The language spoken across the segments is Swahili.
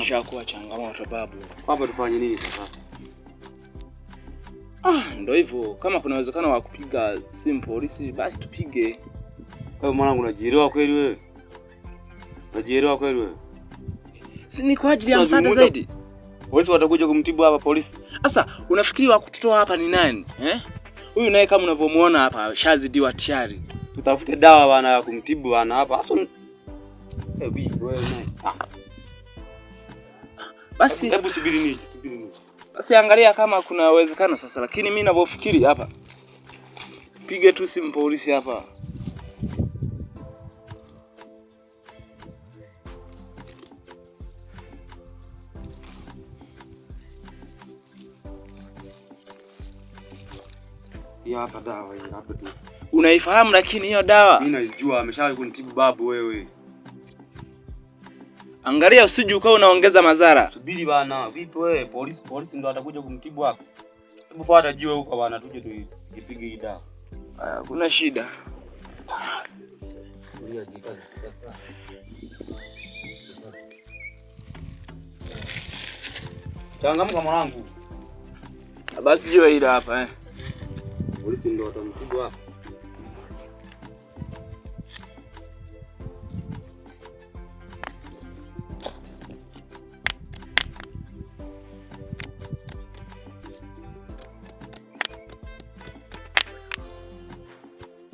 ishakuwa changamoto babu. Hapa tufanye nini sasa? Ndio hivyo. Kama kuna uwezekano wa kupiga simu polisi basi tupige. Wewe mwanangu unajielewa kweli wewe? Unajielewa kweli wewe? Si ni kwa ajili ya msaada zaidi. Polisi watakuja kumtibu hapa polisi. Sasa unafikiri wa kututoa hapa ni nani? Huyu naye kama unavyomuona hapa shazidiwa tayari. Tutafute dawa bana ya kumtibu bana hapa. Wewe naye. Basi hebu subiri nini? Basi angalia kama kuna uwezekano sasa, lakini mimi ninavyofikiri hapa. Pige tu simu polisi hapa. Ya hapa dawa hii hapa tu. Unaifahamu lakini hiyo dawa? Mimi naijua, ameshawahi kunitibu babu wewe. Angalia usije ukao unaongeza madhara. Subiri bana, vipi wewe? Polisi ndo atakuja kumtibu hapa. Hebu fuata jiwe huko bana, tuje tuipige hii dawa. Kuna shida. Changamka mwanangu. Basi jiwe hili hapa Polisi ndo watamtibu hapa.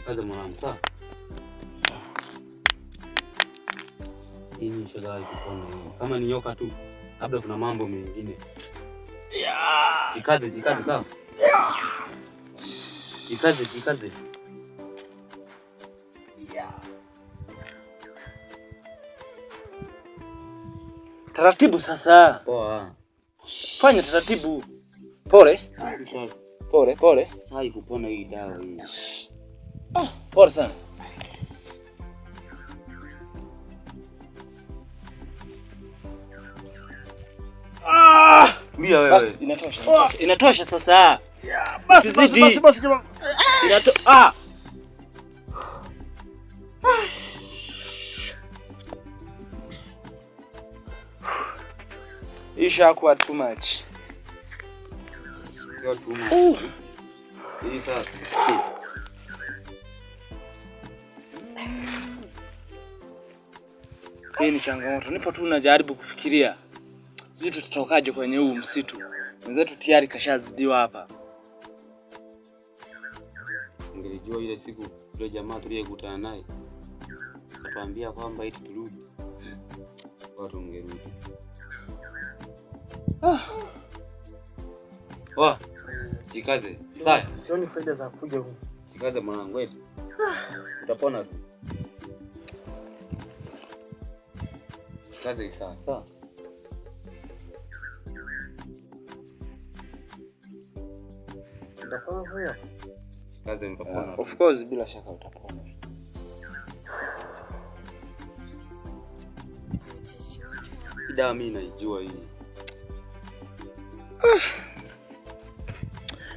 Kaza mwanangu, sawa? Hii ni shida kupona. Kama ni nyoka tu, labda kuna mambo mengine. Jikaze, sawa? Jikaze. Taratibu sasa. Poa. Fanya taratibu. Pole. Hai kupona hii dawa hii. Pole sana. Mia wewe. Basi inatosha. Inatosha sasa. Basi. Ishakuwa too much. Hii sasa. Hii ni changamoto. Nipo tu najaribu kufikiria. Sisi tutatokaje kwenye huu msitu? Mwenzetu tayari kashazidiwa hapa. Ungelijua ile siku ile jamaa tuliyekutana naye. Atatuambia kwamba eti turudi. Watu ungerudi. Jikaze. Sawa. Sioni faida za kuja huko. Jikaze mwanangu wetu. Utapona tu. Jikaze sawa. Utapona huyo? Jikaze utapona. Of course bila shaka utapona. Dawa mimi naijua hii.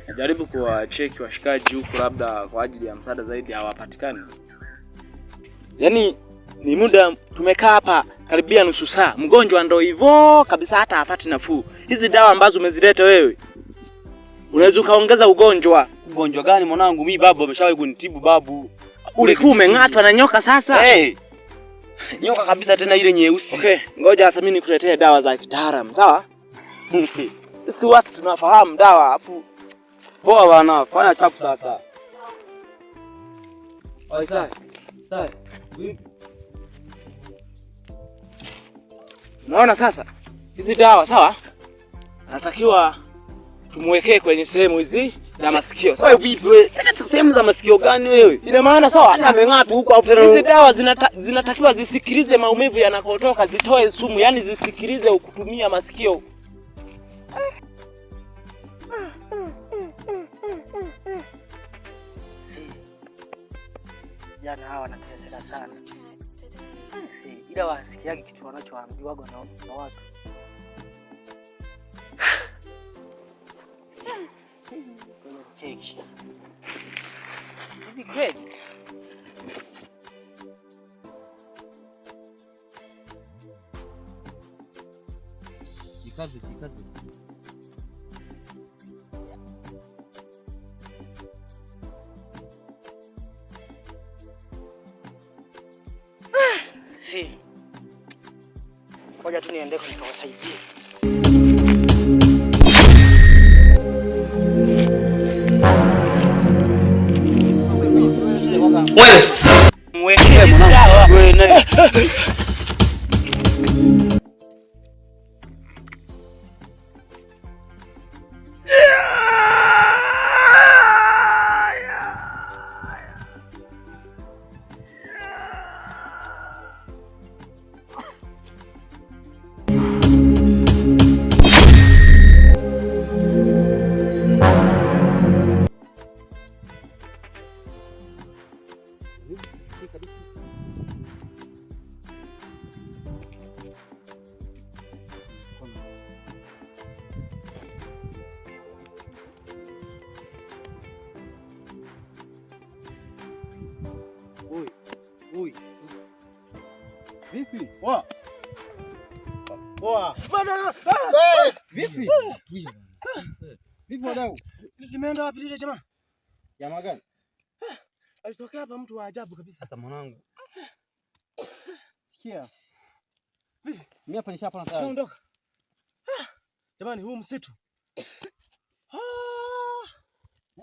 Najaribu kuwacheki washikaji huko labda kwa ajili ya msaada zaidi hawapatikani. Yaani ni muda tumekaa hapa karibia nusu saa. Mgonjwa ndo hivyo kabisa hata hapati nafuu. Hizi dawa ambazo umezileta wewe unaweza ukaongeza ugonjwa. Ugonjwa gani mwanangu? Mimi babu ameshawahi kunitibu babu. Ulikuwa umeng'atwa na nyoka sasa? Nyoka kabisa tena ile nyeusi. Okay, ngoja sasa mimi nikuletee dawa za kitaalamu, sawa? Si watu tunafahamu dawa afu. Poa bana, fanya chapu sasa. Sawa. Unaona sasa? Hizi dawa sawa? Natakiwa tumwekee kwenye sehemu hizi za masikio. Sawa vipi wewe? Sehemu za masikio gani wewe? Ina maana sawa? Ameng'atu huko au tena. Hizi dawa zinatakiwa zisikilize maumivu yanakotoka, zitoe sumu, yani zisikilize kutumia masikio. Jana hawa wanateseka sana. Ila wasikiagi kitu wanachoambiwa na watu. Cheki. Hivi kweli? Jikaze. Si. Ngoja tu niende nikawasaidie. Wewe mwekee mwanangu. Wewe nani? Oi. Vipi? Poa. Bana. Vipi? Vipi wadau? Limeenda wapi lile jamaa? Jamaa gani? Alitokea hapa mtu wa ajabu kabisa. Sasa mwanangu. Sikia. Vipi? Mimi hapa nishapona tayari. Ondoka. Jamani, huu msitu.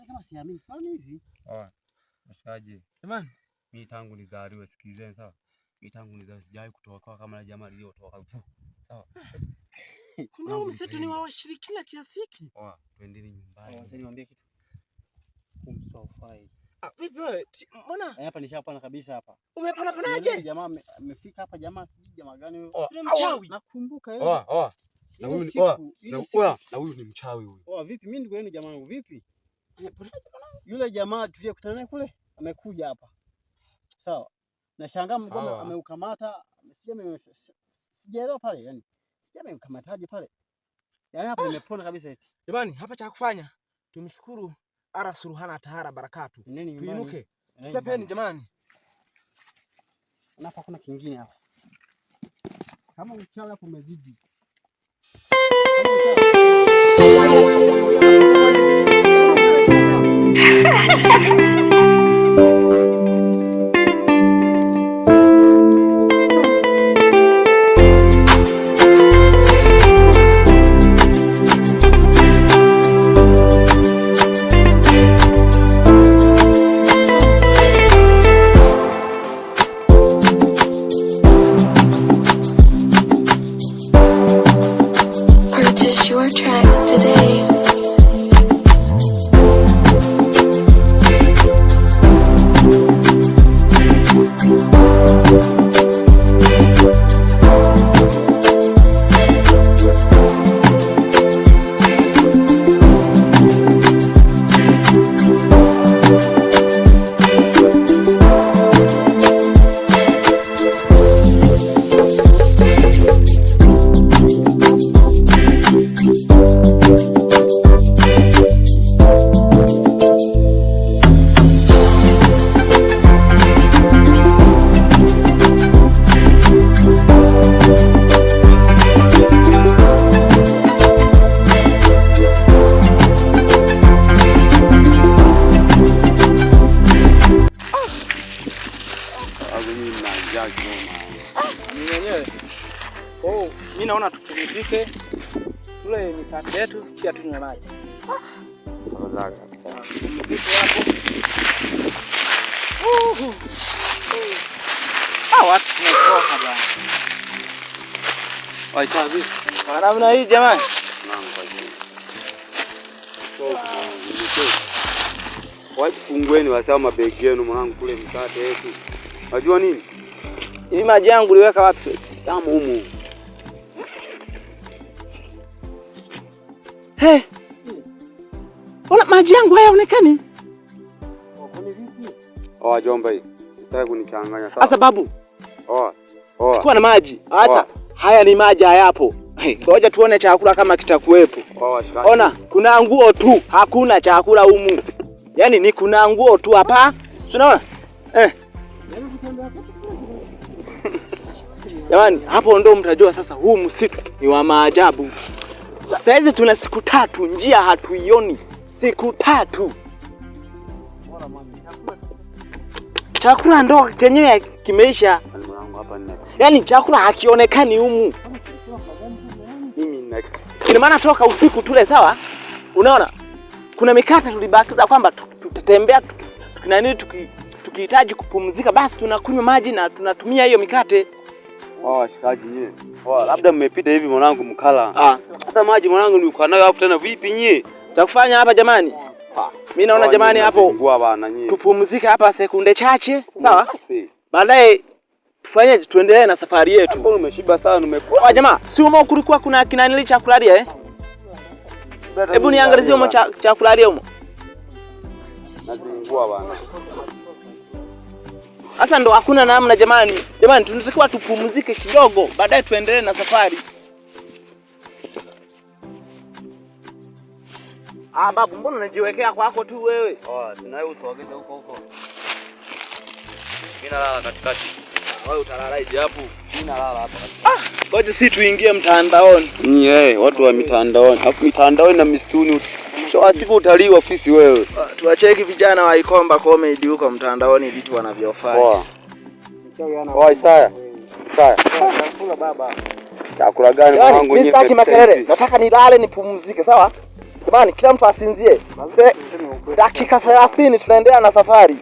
Kama siamini fani hivi. Mshikaji. Jamani, mimi tangu nizaliwe sikilizeni sawa. Mimi tangu nizaliwe sijawahi kutoka kama na jamaa lililotoka. Sawa. Kumbe huu msitu ni wa washirikina kiasi hiki. Twendeni nyumbani. Sasa niwaambie kitu. Kumswa ufai. Vipi wewe? Mbona? Hapa nishapona kabisa hapa. Umepona ponaje? Jamaa amefika hapa jamaa siji jamaa gani huyo? Yule mchawi. Nakumbuka ile. Na huyu ni mchawi huyu. Vipi mimi ndugu yenu jamaa wangu vipi? Yule jamaa tuliyekutana naye kule amekuja hapa. Sawa. Nashangaa mgoma ameukamata, sijaelewa pale yani. Ameukamataje pale? Yaani hapa nimepona kabisa eti. Jamani, hapa cha kufanya tumshukuru Ara Suruhana Tahara Barakatu. Tuinuke. Sepeni jamani. Na hapa kuna kingine hapa. Kama uchawi hapo umezidi. Purchase your tracks today. Mimi naona tupumzike. Tule mikate yetu kisha tunywe maji. Tafadhali. Tupumzike hapo. Watu tumechoka bwana. Wachawi. Kwa namna hii jamani. Fungueni wasao mabegi yenu mwanangu kule mkate yetu. Unajua nini? Hii maji yangu uliweka wapi? Kama humu. Ona maji yangu hayaonekani. Jomba hii. Sitaki kunichanganya sawa. Sasa babu. Chukua na maji. Hata haya ni maji hayapo. Ngoja tuone chakula kama kitakuwepo. Ona, kuna nguo tu, hakuna chakula humu. Yaani ni kuna nguo tu hapa. Unaona? Jamani, hapo ndo mtajua sasa huu msitu ni wa maajabu. Sasa hizi tuna siku 3, njia hatuioni. Siku 3. Chakula ndo chenyewe kimeisha. Mwanangu hapa nina. Yaani chakula hakionekani humu. Mimi nina. Ina maana toka usiku tule, sawa? Unaona? Kuna mikate tulibakiza kwamba tutatembea tukinani tukihitaji kupumzika basi tunakunywa maji na tunatumia hiyo mikate. Washikaji nyie. Labda mmepita hivi mwanangu mkala. Hata maji mwanangu ni ukanayo hapo tena vipi nyie? Cha kufanya hapa jamani? Mimi naona jamani hapo tupumzike hapa sekunde chache, sawa? Baadaye tufanyeje? Tuendelee na safari yetu. Mbona umeshiba sana umekula? Jamaa, si umo kulikuwa kuna kinanili cha kulalia Hebu niangalizie umo cha kulalia humo. Nazingua bana. Sasa ndo hakuna namna jamani. Jamani tunatakiwa tupumzike kidogo, baadaye tuendelee na safari. Babu, mbona unajiwekea kwako tu wewe? Sinayo usogeze huko. Mimi nalala katikati. Wewe utalalaje hapo? Mimi nalala hapa. Ngoja si tuingie mtandaoni. Watu wa mitandaoni. Alafu mitandaoni na mistuni. Siku utalii ofisi wewe. Tuwacheki vijana wa Ikomba Comedy huko mtandaoni vitu wanavyofanya. Isaya. Chakula baba. Chakula gani mwanangu nyinyi? Sitaki makelele. Nataka nilale nipumzike, sawa? Jamani kila mtu asinzie. Dakika 30 tunaendelea na safari.